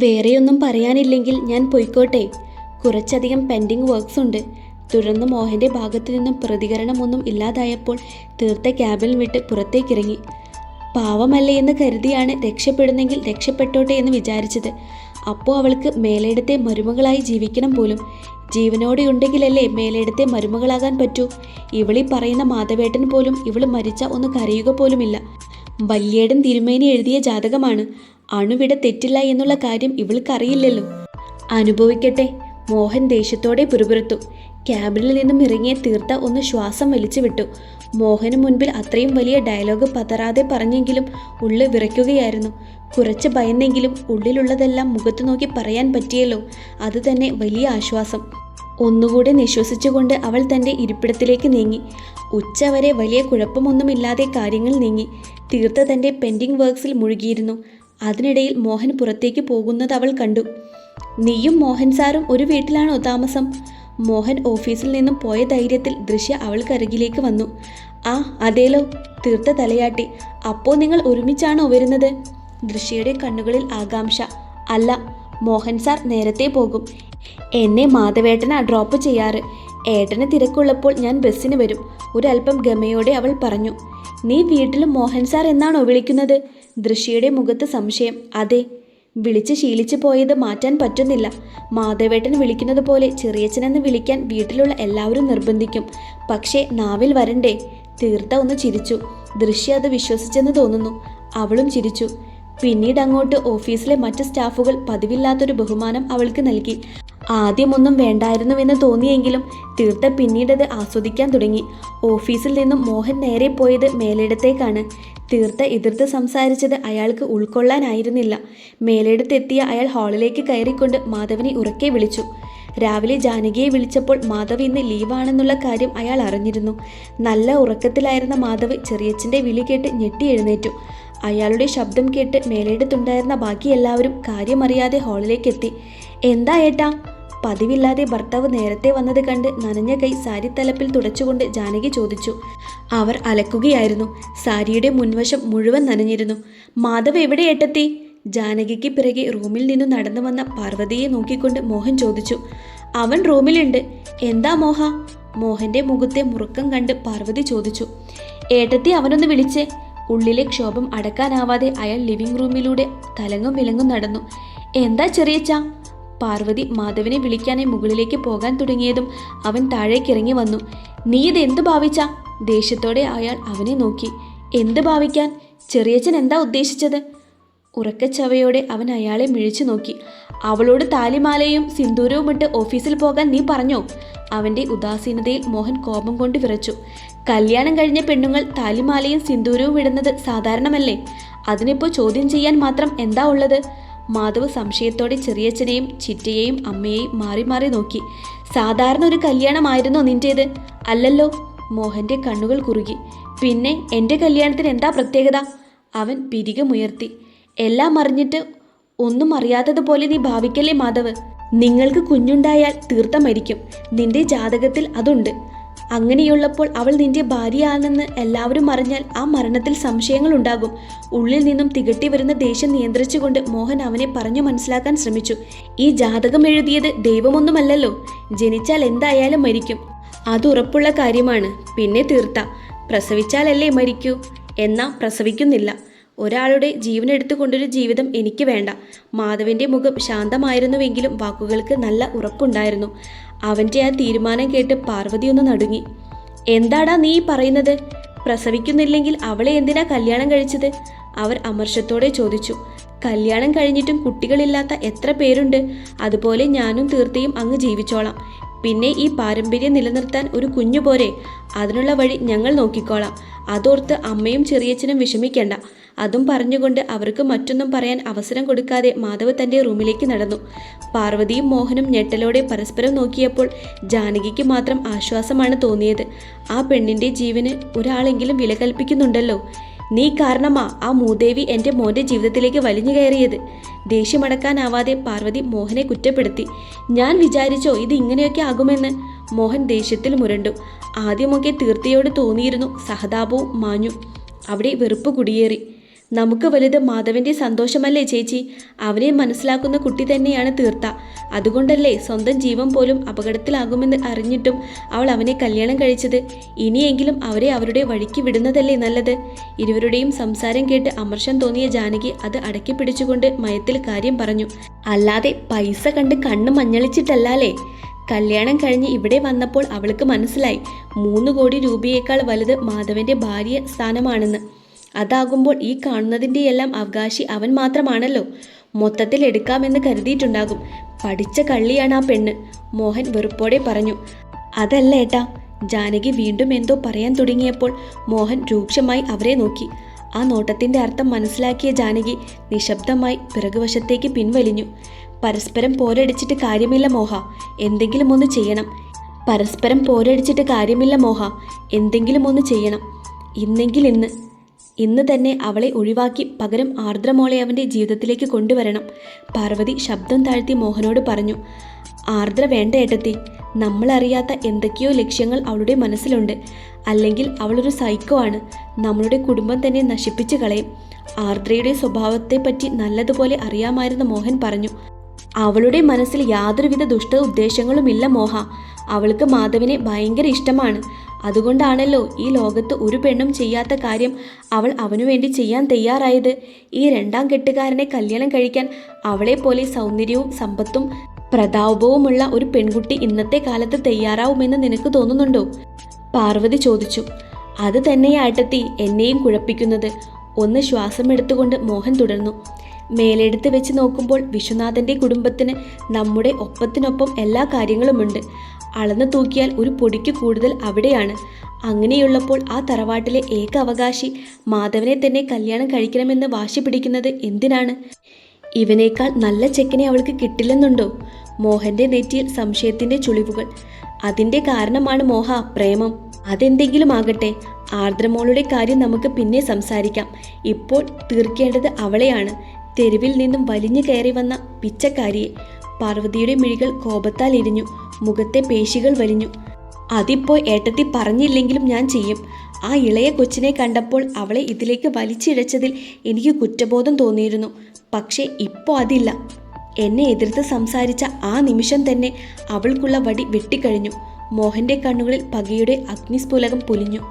വേറെയൊന്നും പറയാനില്ലെങ്കിൽ ഞാൻ പൊയ്ക്കോട്ടെ. കുറച്ചധികം പെൻഡിങ് വർക്ക്സ് ഉണ്ട്. തുടർന്ന് മോഹൻ്റെ ഭാഗത്തു നിന്നും പ്രതികരണമൊന്നും ഇല്ലാതായപ്പോൾ തീർത്ത ക്യാബിൽ വിട്ട് പുറത്തേക്കിറങ്ങി. പാവമല്ലേ എന്ന് കരുതിയാണ് രക്ഷപ്പെടുന്നെങ്കിൽ രക്ഷപ്പെട്ടോട്ടെ എന്ന് വിചാരിച്ചത്. അപ്പോൾ അവൾക്ക് മേലേടത്തെ മരുമകളായി ജീവിക്കണം പോലും. ജീവനോടെയുണ്ടെങ്കിലല്ലേ മേലേടത്തെ മരുമകളാകാൻ പറ്റൂ. ഇവളി പറയുന്ന മാധവേട്ടൻ പോലും ഇവള് മരിച്ച ഒന്ന് കരയുക പോലുമില്ല. വല്യേടൻ തിരുമേനി എഴുതിയ ജാതകമാണ്. അണുവിട തെറ്റില്ല എന്നുള്ള കാര്യം ഇവൾക്കറിയില്ലല്ലോ. അനുഭവിക്കട്ടെ. മോഹൻ ദേഷ്യത്തോടെ പിറുപിറുത്തു. ക്യാബിനിൽ നിന്നും ഇറങ്ങിയ തീർത്ത ഒന്ന് ശ്വാസം വലിച്ചു വിട്ടു. മോഹന് മുൻപിൽ അത്രയും വലിയ ഡയലോഗ് പതറാതെ പറഞ്ഞെങ്കിലും ഉള്ളു വിറയ്ക്കുകയായിരുന്നു. കുറച്ച് ഭയന്നെങ്കിലും ഉള്ളിലുള്ളതെല്ലാം മുഖത്തു നോക്കി പറയാൻ പറ്റിയല്ലോ. അത് തന്നെ വലിയ ആശ്വാസം. ഒന്നുകൂടെ നിശ്വസിച്ചുകൊണ്ട് അവൾ തൻ്റെ ഇരിപ്പിടത്തിലേക്ക് നീങ്ങി. ഉച്ചവരെ വലിയ കുഴപ്പമൊന്നുമില്ലാതെ കാര്യങ്ങൾ നീങ്ങി. തീർത്ത തൻ്റെ പെൻഡിങ് വർക്ക്സിൽ മുഴുകിയിരുന്നു. അതിനിടയിൽ മോഹൻ പുറത്തേക്ക് പോകുന്നത് അവൾ കണ്ടു. നീയും മോഹൻ സാറും ഒരു വീട്ടിലാണോ താമസം? മോഹൻ ഓഫീസിൽ നിന്നും പോയ ധൈര്യത്തിൽ ദൃശ്യ അവൾക്കരികിലേക്ക് വന്നു. ആ അതേലോ. തീർത്ത തലയാട്ടി. അപ്പോൾ നിങ്ങൾ ഒരുമിച്ചാണോ വരുന്നത്? ദൃശ്യയുടെ കണ്ണുകളിൽ ആകാംക്ഷ. അല്ല, മോഹൻ സാർ നേരത്തെ പോകും. എന്നെ മാധവേട്ടനാ ഡ്രോപ്പ് ചെയ്യാറ്. ഏട്ടന് തിരക്കുള്ളപ്പോൾ ഞാൻ ബസ്സിന് വരും. ഒരല്പം ഗമയോടെ അവൾ പറഞ്ഞു. നീ വീട്ടിലും മോഹൻ സാർ എന്നാണോ വിളിക്കുന്നത്? ദൃശ്യയുടെ മുഖത്ത് സംശയം. അതെ. വിളിച്ച് ശീലിച്ചു പോയത് മാറ്റാൻ പറ്റുന്നില്ല. മാധവേട്ടൻ വിളിക്കുന്നത് പോലെ ചെറിയച്ഛനെന്ന് വിളിക്കാൻ വീട്ടിലുള്ള എല്ലാവരും നിർബന്ധിക്കും. പക്ഷേ നാവിൽ വരണ്ടേ? തീർത്ത ഒന്ന് ചിരിച്ചു. ദൃശ്യ അത് വിശ്വസിച്ചെന്ന് തോന്നുന്നു. അവളും ചിരിച്ചു. പിന്നീട് അങ്ങോട്ട് ഓഫീസിലെ മറ്റ് സ്റ്റാഫുകൾ പതിവില്ലാത്തൊരു ബഹുമാനം അവൾക്ക് നൽകി. ആദ്യമൊന്നും വേണ്ടായിരുന്നുവെന്ന് തോന്നിയെങ്കിലും തീർത്ത പിന്നീടത് ആസ്വദിക്കാൻ തുടങ്ങി. ഓഫീസിൽ നിന്നും മോഹൻ നേരെ പോയത് മേലിടത്തേക്കാണ്. തീർത്ത എതിർത്ത് സംസാരിച്ചത് അയാൾക്ക് ഉൾക്കൊള്ളാനായിരുന്നില്ല. മേലിടത്തെത്തിയ അയാൾ ഹാളിലേക്ക് കയറിക്കൊണ്ട് മാധവനെ ഉറക്കെ വിളിച്ചു. രാവിലെ ജാനകിയെ വിളിച്ചപ്പോൾ മാധവ് ഇന്ന് ലീവാണെന്നുള്ള കാര്യം അയാൾ അറിഞ്ഞിരുന്നു. നല്ല ഉറക്കത്തിലായിരുന്ന മാധവ് ചെറിയച്ഛൻ്റെ വിളി കേട്ട് ഞെട്ടി എഴുന്നേറ്റു. അയാളുടെ ശബ്ദം കേട്ട് മേലിടത്തുണ്ടായിരുന്ന ബാക്കി എല്ലാവരും കാര്യമറിയാതെ ഹാളിലേക്കെത്തി. എന്താ ഏട്ടാ? പതിവില്ലാതെ ഭർത്താവ് നേരത്തെ വന്നത് കണ്ട് നനഞ്ഞ കൈ സാരിത്തലപ്പിൽ തുടച്ചുകൊണ്ട് ജാനകി ചോദിച്ചു. അവർ അലക്കുകയായിരുന്നു. സാരിയുടെ മുൻവശം മുഴുവൻ നനഞ്ഞിരുന്നു. മാധവ് എവിടെ ഏട്ടത്തി? ജാനകിക്ക് പിറകെ റൂമിൽ നിന്നു നടന്നു വന്ന പാർവതിയെ നോക്കിക്കൊണ്ട് മോഹൻ ചോദിച്ചു. അവൻ റൂമിലുണ്ട്. എന്താ മോഹ? മോഹന്റെ മുഖത്തെ മുറുക്കം കണ്ട് പാർവതി ചോദിച്ചു. ഏട്ടത്തി അവനൊന്ന് വിളിച്ചേ. ഉള്ളിലെ ക്ഷോഭം അടക്കാനാവാതെ അയാൾ ലിവിംഗ് റൂമിലൂടെ തലങ്ങും വിലങ്ങും നടന്നു. എന്താ ചെറിയച്ച? പാർവതി മാധവനെ വിളിക്കാനായി മുകളിലേക്ക് പോകാൻ തുടങ്ങിയതും അവൻ താഴേക്കിറങ്ങി വന്നു. നീ ഇത് എന്ത് ഭാവിച്ച? ദേഷ്യത്തോടെ അയാൾ അവനെ നോക്കി. എന്ത് ഭാവിക്കാൻ? ചെറിയച്ഛൻ എന്താ ഉദ്ദേശിച്ചത്? ഉറക്കച്ചവയോടെ അവൻ അയാളെ മിഴിച്ചു നോക്കി. അവളോട് താലിമാലയും സിന്ദൂരവും ഇട്ട് ഓഫീസിൽ പോകാൻ നീ പറഞ്ഞോ? അവൻ്റെ ഉദാസീനതയിൽ മോഹൻ കോപം കൊണ്ട് വിറച്ചു. കല്യാണം കഴിഞ്ഞ പെണ്ണുങ്ങൾ താലിമാലയും സിന്ദൂരവും ഇടുന്നത് സാധാരണമല്ലേ? അതിനിപ്പോൾ ചോദ്യം ചെയ്യാൻ മാത്രം എന്താ ഉള്ളത്? മാധവ് സംശയത്തോടെ ചെറിയച്ഛനെയും ചിറ്റയെയും അമ്മയെയും മാറി മാറി നോക്കി. സാധാരണ ഒരു കല്യാണമായിരുന്നോ നിന്റേത്? അല്ലല്ലോ. മോഹന്റെ കണ്ണുകൾ കുറുകി. പിന്നെ എൻ്റെ കല്യാണത്തിന് എന്താ പ്രത്യേകത? അവൻ പിരികമുയർത്തി. എല്ലാം അറിഞ്ഞിട്ട് ഒന്നും അറിയാത്തതുപോലെ നീ ഭാവിക്കല്ലേ മാധവ്. നിങ്ങൾക്ക് കുഞ്ഞുണ്ടായാൽ തീർത്ത മരിക്കും. നിന്റെ ജാതകത്തിൽ അതുണ്ട്. അങ്ങനെയുള്ളപ്പോൾ അവൾ നിന്റെ ഭാര്യയാണെന്ന് എല്ലാവരും അറിഞ്ഞാൽ ആ മരണത്തിൽ സംശയങ്ങൾ ഉണ്ടാകും. ഉള്ളിൽ നിന്നും തികട്ടി വരുന്ന ദേഷ്യം നിയന്ത്രിച്ചുകൊണ്ട് മോഹൻ അവനെ പറഞ്ഞു മനസ്സിലാക്കാൻ ശ്രമിച്ചു. ഈ ജാതകം എഴുതിയത് ദൈവമൊന്നുമല്ലല്ലോ. ജനിച്ചാൽ എന്തായാലും മരിക്കും. അത് ഉറപ്പുള്ള കാര്യമാണ്. പിന്നെ തീർത്ത പ്രസവിച്ചാലല്ലേ മരിക്കൂ. എന്നാ പ്രസവിക്കുന്നില്ല. ഒരാളുടെ ജീവനെടുത്തുകൊണ്ടൊരു ജീവിതം എനിക്ക് വേണ്ട. മാധവന്റെ മുഖം ശാന്തമായിരുന്നുവെങ്കിലും വാക്കുകൾക്ക് നല്ല ഉറപ്പുണ്ടായിരുന്നു. അവൻ്റെ ആ തീരുമാനം കേട്ട് പാർവതി ഒന്ന് നടുങ്ങി. എന്താടാ നീ പറയുന്നത്? പ്രസവിക്കുന്നില്ലെങ്കിൽ അവളെ എന്തിനാ കല്യാണം കഴിച്ചത്? അവർ അമർഷത്തോടെ ചോദിച്ചു. കല്യാണം കഴിഞ്ഞിട്ടും കുട്ടികളില്ലാത്ത എത്ര പേരുണ്ട്. അതുപോലെ ഞാനും തീർത്തയും അങ്ങ് ജീവിച്ചോളാം. പിന്നെ ഈ പാരമ്പര്യം നിലനിർത്താൻ ഒരു കുഞ്ഞു പോരെ? അതിനുള്ള വഴി ഞങ്ങൾ നോക്കിക്കോളാം. അതോർത്ത് അമ്മയും ചെറിയച്ഛനും വിഷമിക്കേണ്ട. അതും പറഞ്ഞുകൊണ്ട് അവർക്ക് മറ്റൊന്നും പറയാൻ അവസരം കൊടുക്കാതെ മാധവ് തൻ്റെ റൂമിലേക്ക് നടന്നു. പാർവതിയും മോഹനും ഞെട്ടലോടെ പരസ്പരം നോക്കിയപ്പോൾ ജാനകിക്ക് മാത്രം ആശ്വാസമാണ് തോന്നിയത്. ആ പെണ്ണിൻ്റെ ജീവന് ഒരാളെങ്കിലും വില കൽപ്പിക്കുന്നുണ്ടല്ലോ. നീ കാരണമാ ആ മൂദേവി എൻ്റെ മോൻ്റെ ജീവിതത്തിലേക്ക് വലിഞ്ഞു കയറിയത്. ദേഷ്യമടക്കാനാവാതെ പാർവതി മോഹനെ കുറ്റപ്പെടുത്തി. ഞാൻ വിചാരിച്ചോ ഇത് ഇങ്ങനെയൊക്കെ ആകുമെന്ന്? മോഹൻ ദേഷ്യത്തിൽ മുരണ്ടു. ആദ്യമൊക്കെ തീർത്തയോട് തോന്നിയിരുന്നു സഹതാപവും മാഞ്ഞു. അവിടെ വെറുപ്പ് കുടിയേറി. നമുക്ക് വലുത് മാധവൻ്റെ സന്തോഷമല്ലേ ചേച്ചി? അവനെ മനസ്സിലാക്കുന്ന കുട്ടി തന്നെയാണ് തീർത്ത. അതുകൊണ്ടല്ലേ സ്വന്തം ജീവൻ പോലും അപകടത്തിലാകുമെന്ന് അറിഞ്ഞിട്ടും അവൾ അവനെ കല്യാണം കഴിച്ചത്. ഇനിയെങ്കിലും അവരെ അവരുടെ വഴിക്ക് വിടുന്നതല്ലേ നല്ലത്. ഇരുവരുടെയും സംസാരം കേട്ട് അമർഷം തോന്നിയ ജാനകി അത് അടക്കി പിടിച്ചുകൊണ്ട് മയത്തിൽ കാര്യം പറഞ്ഞു. അല്ലാതെ പൈസ കണ്ട് കണ്ണ് മഞ്ഞളിച്ചിട്ടല്ലേ. കല്യാണം കഴിഞ്ഞ് ഇവിടെ വന്നപ്പോൾ അവൾക്ക് മനസ്സിലായി 3 കോടി രൂപയേക്കാൾ വലുത് മാധവൻ്റെ ഭാര്യ സ്ഥാനമാണെന്ന്. അതാകുമ്പോൾ ഈ കാണുന്നതിൻ്റെയെല്ലാം അവകാശി അവൻ മാത്രമാണല്ലോ. മൊത്തത്തിൽ എടുക്കാമെന്ന് കരുതിയിട്ടുണ്ടാകും. പഠിച്ച കള്ളിയാണ് ആ പെണ്ണ്, മോഹൻ വെറുപ്പോടെ പറഞ്ഞു. അതല്ല ഏട്ടാ. ജാനകി വീണ്ടും എന്തോ പറയാൻ തുടങ്ങിയപ്പോൾ മോഹൻ രൂക്ഷമായി അവരെ നോക്കി. ആ നോട്ടത്തിൻ്റെ അർത്ഥം മനസ്സിലാക്കിയ ജാനകി നിശബ്ദമായി പിറകുവശത്തേക്ക് പിൻവലിഞ്ഞു. പരസ്പരം പോരടിച്ചിട്ട് കാര്യമില്ല മോഹ, എന്തെങ്കിലും ഒന്ന് ചെയ്യണം. പരസ്പരം പോരടിച്ചിട്ട് കാര്യമില്ല മോഹ, എന്തെങ്കിലും ഒന്ന് ചെയ്യണം. ഇന്നെങ്കിൽ ഇന്ന് തന്നെ അവളെ ഒഴിവാക്കി പകരം ആർദ്രമോളെ അവൻ്റെ ജീവിതത്തിലേക്ക് കൊണ്ടുവരണം. പാർവതി ശബ്ദം താഴ്ത്തി മോഹനോട് പറഞ്ഞു. ആർദ്ര വേണ്ട ഏട്ടത്തി. നമ്മളറിയാത്ത എന്തൊക്കെയോ ലക്ഷ്യങ്ങൾ അവളുടെ മനസ്സിലുണ്ട്. അല്ലെങ്കിൽ അവളൊരു സൈക്കോ ആണ്. നമ്മളുടെ കുടുംബം തന്നെ നശിപ്പിച്ചു കളയും. ആർദ്രയുടെ സ്വഭാവത്തെപ്പറ്റി നല്ലതുപോലെ അറിയാമായിരുന്ന മോഹൻ പറഞ്ഞു. അവളുടെ മനസ്സിൽ യാതൊരുവിധ ദുഷ്ട ഉദ്ദേശങ്ങളുമില്ല മോഹ. അവൾക്ക് മാധവനെ ഭയങ്കര ഇഷ്ടമാണ്. അതുകൊണ്ടാണല്ലോ ഈ ലോകത്ത് ഒരു പെണ്ണും ചെയ്യാത്ത കാര്യം അവൾ അവനു വേണ്ടി ചെയ്യാൻ തയ്യാറായത്. ഈ 2ാം കെട്ടുകാരനെ കല്യാണം കഴിക്കാൻ അവളെപ്പോലെ സൗന്ദര്യവും സമ്പത്തും പ്രതാപവുമുള്ള ഒരു പെൺകുട്ടി ഇന്നത്തെ കാലത്ത് തയ്യാറാവുമെന്ന് നിനക്ക് തോന്നുന്നുണ്ടോ? പാർവതി ചോദിച്ചു. അത് തന്നെയാട്ടത്തി എന്നെയും കുഴപ്പിക്കുന്നത്. ഒന്ന് ശ്വാസം എടുത്തുകൊണ്ട് മോഹൻ തുടർന്നു. മേലെടുത്ത് വെച്ച് നോക്കുമ്പോൾ വിശ്വനാഥൻ്റെ കുടുംബത്തിന് നമ്മുടെ ഒപ്പത്തിനൊപ്പം എല്ലാ കാര്യങ്ങളുമുണ്ട്. അളന്നു തൂക്കിയാൽ ഒരു പൊടിക്ക് കൂടുതൽ അവിടെയാണ്. അങ്ങനെയുള്ളപ്പോൾ ആ തറവാട്ടിലെ ഏക അവകാശി മാധവനെ തന്നെ കല്യാണം കഴിക്കണമെന്ന് വാശി പിടിക്കുന്നത് എന്തിനാണ്? ഇവനേക്കാൾ നല്ല ചെക്കനെ അവൾക്ക് കിട്ടില്ലെന്നുണ്ടോ? മോഹൻ്റെ നെറ്റിയിൽ സംശയത്തിൻ്റെ ചുളിവുകൾ. അതിൻ്റെ കാരണമാണ് മോഹ പ്രേമം. അതെന്തെങ്കിലും ആകട്ടെ. ആർദ്രമോളുടെ കാര്യം നമുക്ക് പിന്നെ സംസാരിക്കാം. ഇപ്പോൾ തീർക്കേണ്ടത് അവളെയാണ്. തെരുവിൽ നിന്നും വലിഞ്ഞു കയറി വന്ന പിച്ചക്കാരിയെ. പാർവതിയുടെ മിഴികൾ കോപത്താൽ ഇരിഞ്ഞു. മുഖത്തെ പേശികൾ വലിഞ്ഞു. അതിപ്പോൾ ഏട്ടത്തി പറഞ്ഞില്ലെങ്കിലും ഞാൻ ചെയ്യും. ആ ഇളയ കൊച്ചിനെ കണ്ടപ്പോൾ അവളെ ഇതിലേക്ക് വലിച്ചിഴച്ചതിൽ എനിക്ക് കുറ്റബോധം തോന്നിയിരുന്നു. പക്ഷേ ഇപ്പോൾ അതില്ല. എന്നെ എതിർത്ത് സംസാരിച്ച ആ നിമിഷം തന്നെ അവൾക്കുള്ള വടി വെട്ടിക്കഴിഞ്ഞു. മോഹൻ്റെ കണ്ണുകളിൽ പകയുടെ അഗ്നിസ്ഫുലകം പൊലിഞ്ഞു.